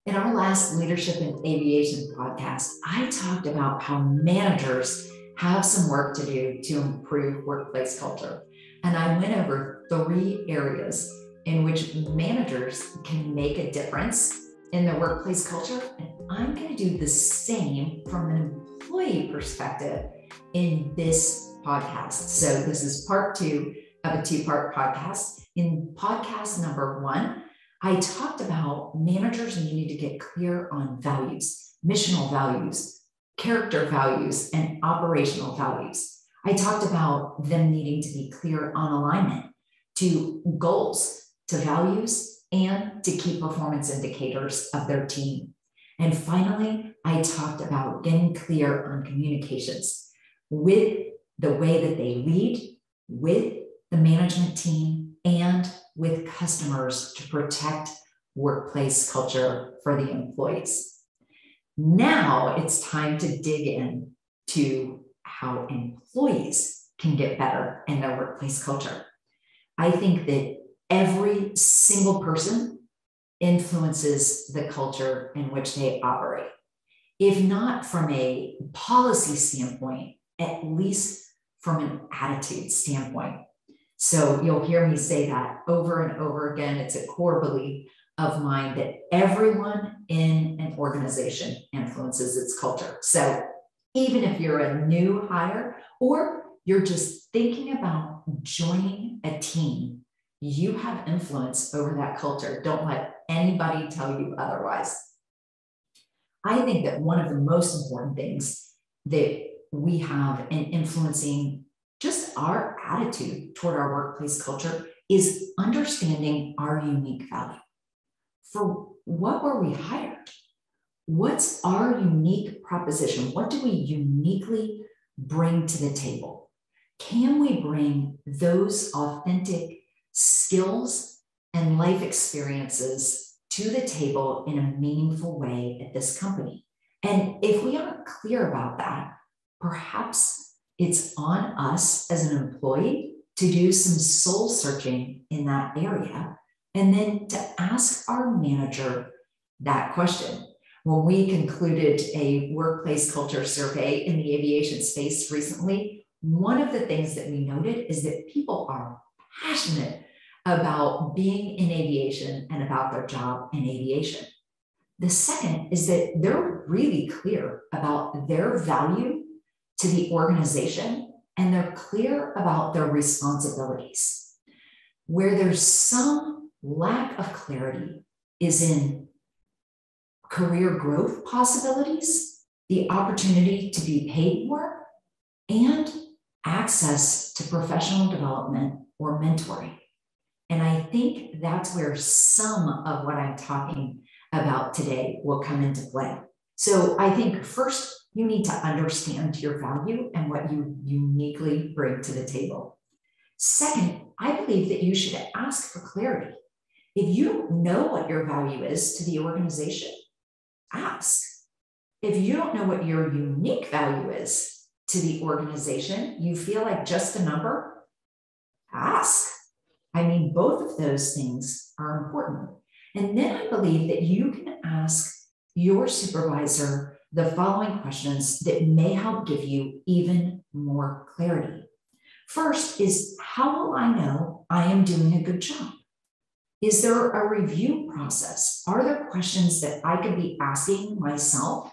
In our last Leadership in Aviation podcast, I talked about how managers have some work to do to improve workplace culture. And I went over 3 areas in which managers can make a difference in their workplace culture. And I'm going to do the same from an employee perspective in this podcast. So this is part 2 of a 2-part podcast. In podcast number 1, I talked about managers needing to get clear on values, missional values, character values, and operational values. I talked about them needing to be clear on alignment to goals, to values, and to key performance indicators of their team. And finally, I talked about getting clear on communications with the way that they lead, with the management team, and with customers to protect workplace culture for the employees. Now it's time to dig in to how employees can get better in their workplace culture. I think that every single person influences the culture in which they operate. If not from a policy standpoint, at least from an attitude standpoint. So you'll hear me say that over and over again. It's a core belief of mine that everyone in an organization influences its culture. So even if you're a new hire or you're just thinking about joining a team, you have influence over that culture. Don't let anybody tell you otherwise. I think that one of the most important things that we have in influencing just our attitude toward our workplace culture is understanding our unique value. For what were we hired? What's our unique proposition? What do we uniquely bring to the table? Can we bring those authentic skills and life experiences to the table in a meaningful way at this company? And if we aren't clear about that, perhaps it's on us as an employee to do some soul searching in that area and then to ask our manager that question. When we concluded a workplace culture survey in the aviation space recently, one of the things that we noted is that people are passionate about being in aviation and about their job in aviation. The second is that they're really clear about their value to the organization, and they're clear about their responsibilities. Where there's some lack of clarity is in career growth possibilities, the opportunity to be paid more, and access to professional development or mentoring. And I think that's where some of what I'm talking about today will come into play. So I think first, you need to understand your value and what you uniquely bring to the table. Second, I believe that you should ask for clarity. If you don't know what your value is to the organization, ask. If you don't know what your unique value is to the organization, you feel like just a number, ask. I mean, both of those things are important. And then I believe that you can ask your supervisor the following questions that may help give you even more clarity. First is, how will I know I am doing a good job? Is there a review process? Are there questions that I could be asking myself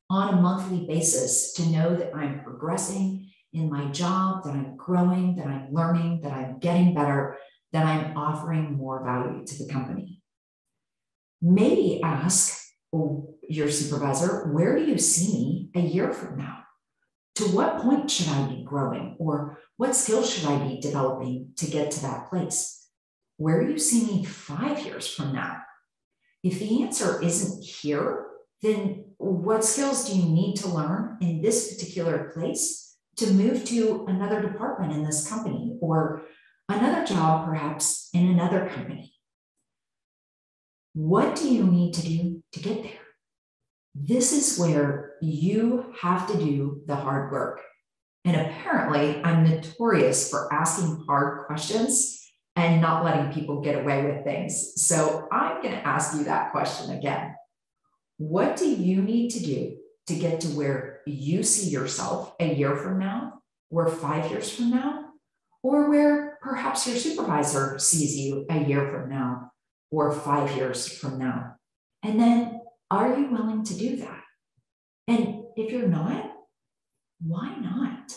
on a monthly basis to know that I'm progressing in my job, that I'm growing, that I'm learning, that I'm getting better, that I'm offering more value to the company? Maybe ask your supervisor, where do you see me a year from now? To what point should I be growing? Or what skills should I be developing to get to that place? Where do you see me 5 years from now? If the answer isn't here, then what skills do you need to learn in this particular place to move to another department in this company or another job perhaps in another company? What do you need to do to get there? This is where you have to do the hard work. And apparently, I'm notorious for asking hard questions and not letting people get away with things. So I'm going to ask you that question again. What do you need to do to get to where you see yourself a year from now, or 5 years from now, or where perhaps your supervisor sees you a year from now, or 5 years from now? And then, are you willing to do that? And if you're not, why not?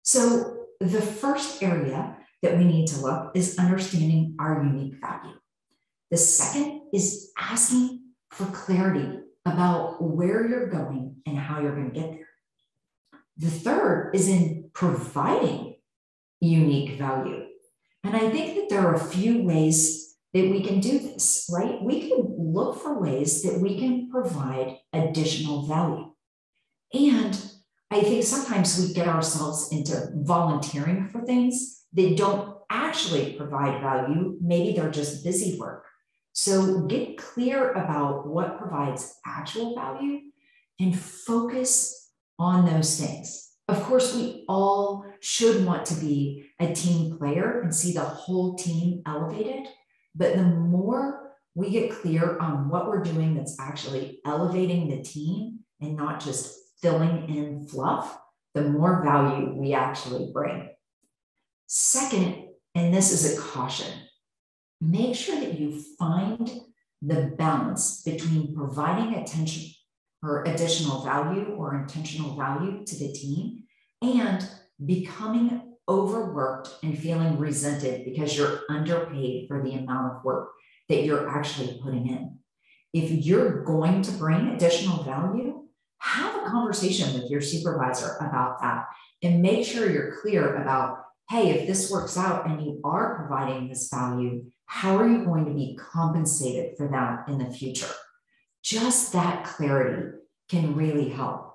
So the first area that we need to look is understanding our unique value. The second is asking for clarity about where you're going and how you're going to get there. The third is in providing unique value. And I think that there are a few ways that we can do this, right? We can look for ways that we can provide additional value. And I think sometimes we get ourselves into volunteering for things that don't actually provide value. Maybe they're just busy work. So get clear about what provides actual value and focus on those things. Of course, we all should want to be a team player and see the whole team elevated. But the more we get clear on what we're doing that's actually elevating the team and not just filling in fluff, the more value we actually bring. Second, and this is a caution, make sure that you find the balance between providing attention or additional value or intentional value to the team and becoming overworked and feeling resented because you're underpaid for the amount of work that you're actually putting in. If you're going to bring additional value, have a conversation with your supervisor about that and make sure you're clear about, hey, if this works out and you are providing this value, how are you going to be compensated for that in the future? Just that clarity can really help.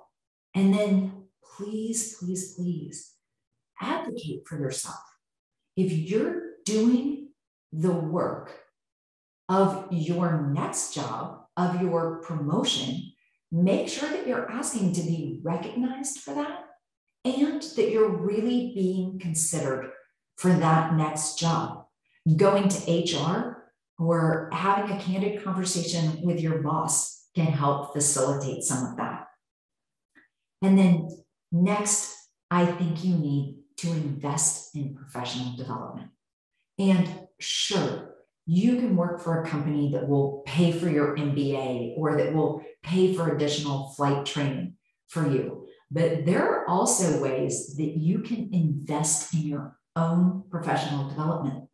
And then please, please, please advocate for yourself. If you're doing the work of your next job, of your promotion, make sure that you're asking to be recognized for that and that you're really being considered for that next job. Going to HR or having a candid conversation with your boss can help facilitate some of that. And then next, I think you need to invest in professional development. And sure, you can work for a company that will pay for your MBA or that will pay for additional flight training for you. But there are also ways that you can invest in your own professional development.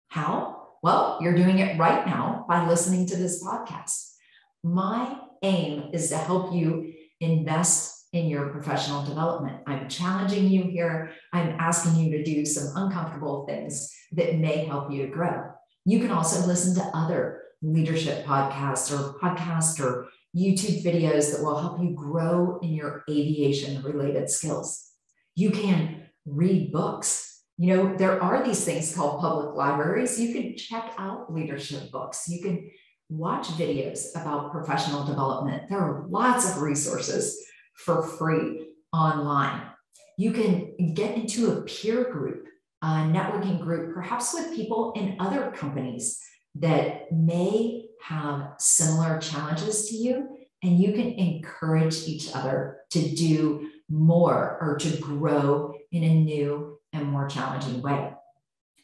How? Well, you're doing it right now by listening to this podcast. My aim is to help you invest in your professional development. I'm challenging you here. I'm asking you to do some uncomfortable things that may help you to grow. You can also listen to other leadership podcasts or YouTube videos that will help you grow in your aviation related skills. You can read books. You know, there are these things called public libraries. You can check out leadership books. You can watch videos about professional development. There are lots of resources for free online. You can get into a peer group, a networking group, perhaps with people in other companies that may have similar challenges to you, and you can encourage each other to do more or to grow in a new and more challenging way.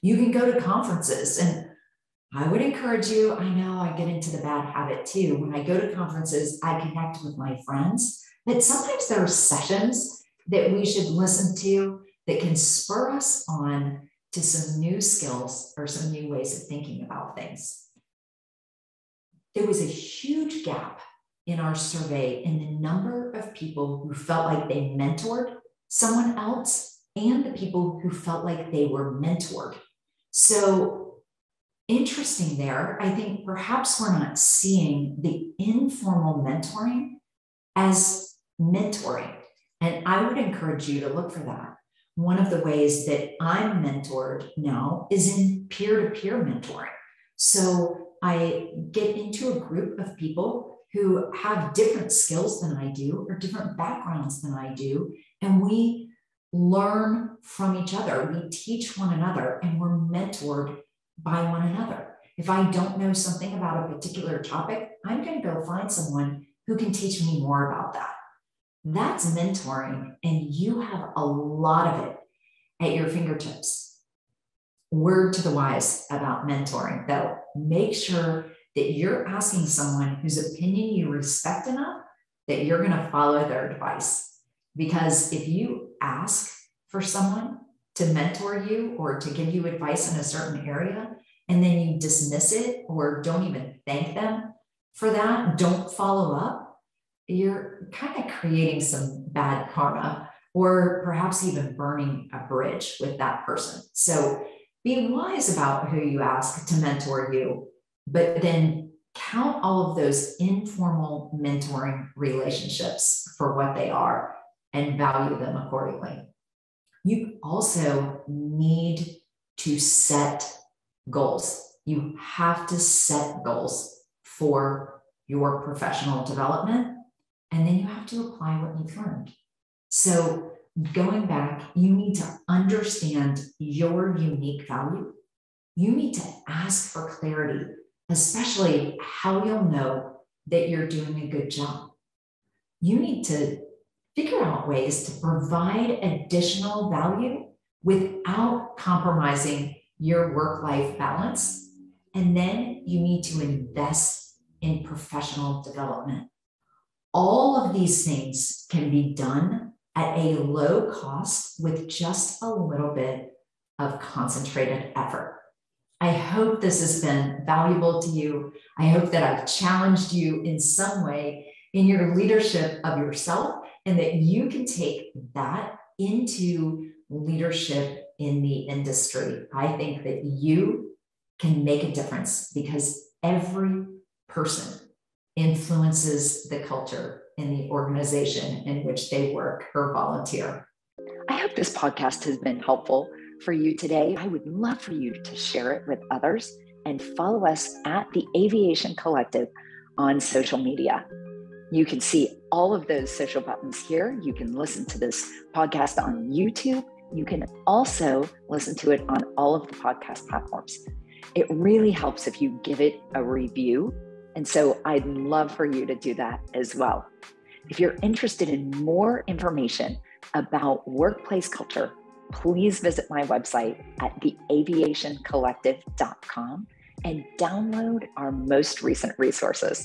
You can go to conferences, and I would encourage you, I know I get into the bad habit too. When I go to conferences, I connect with my friends, but sometimes there are sessions that we should listen to that can spur us on to some new skills or some new ways of thinking about things. There was a huge gap in our survey in the number of people who felt like they mentored someone else and the people who felt like they were mentored. So interesting there, I think perhaps we're not seeing the informal mentoring as mentoring. And I would encourage you to look for that. One of the ways that I'm mentored now is in peer-to-peer mentoring. So I get into a group of people who have different skills than I do or different backgrounds than I do, and we learn from each other. We teach one another and we're mentored by one another. If I don't know something about a particular topic, I'm going to go find someone who can teach me more about that. That's mentoring, and you have a lot of it at your fingertips. Word to the wise about mentoring, though, make sure that you're asking someone whose opinion you respect enough that you're going to follow their advice. Because if you ask for someone to mentor you or to give you advice in a certain area, and then you dismiss it or don't even thank them for that, don't follow up, you're kind of creating some bad karma, or perhaps even burning a bridge with that person. So be wise about who you ask to mentor you, but then count all of those informal mentoring relationships for what they are and value them accordingly. You also need to set goals. You have to set goals for your professional development, and then you have to apply what you've learned. So going back, you need to understand your unique value. You need to ask for clarity, especially how you'll know that you're doing a good job. You need to figure out ways to provide additional value without compromising your work-life balance. And then you need to invest in professional development. All of these things can be done at a low cost with just a little bit of concentrated effort. I hope this has been valuable to you. I hope that I've challenged you in some way in your leadership of yourself, and that you can take that into leadership in the industry. I think that you can make a difference because every person influences the culture in the organization in which they work or volunteer. I hope this podcast has been helpful for you today. I would love for you to share it with others and follow us at the Aviation Collective on social media. You can see all of those social buttons here. You can listen to this podcast on YouTube. You can also listen to it on all of the podcast platforms. It really helps if you give it a review. And so I'd love for you to do that as well. If you're interested in more information about workplace culture, please visit my website at theaviationcollective.com and download our most recent resources.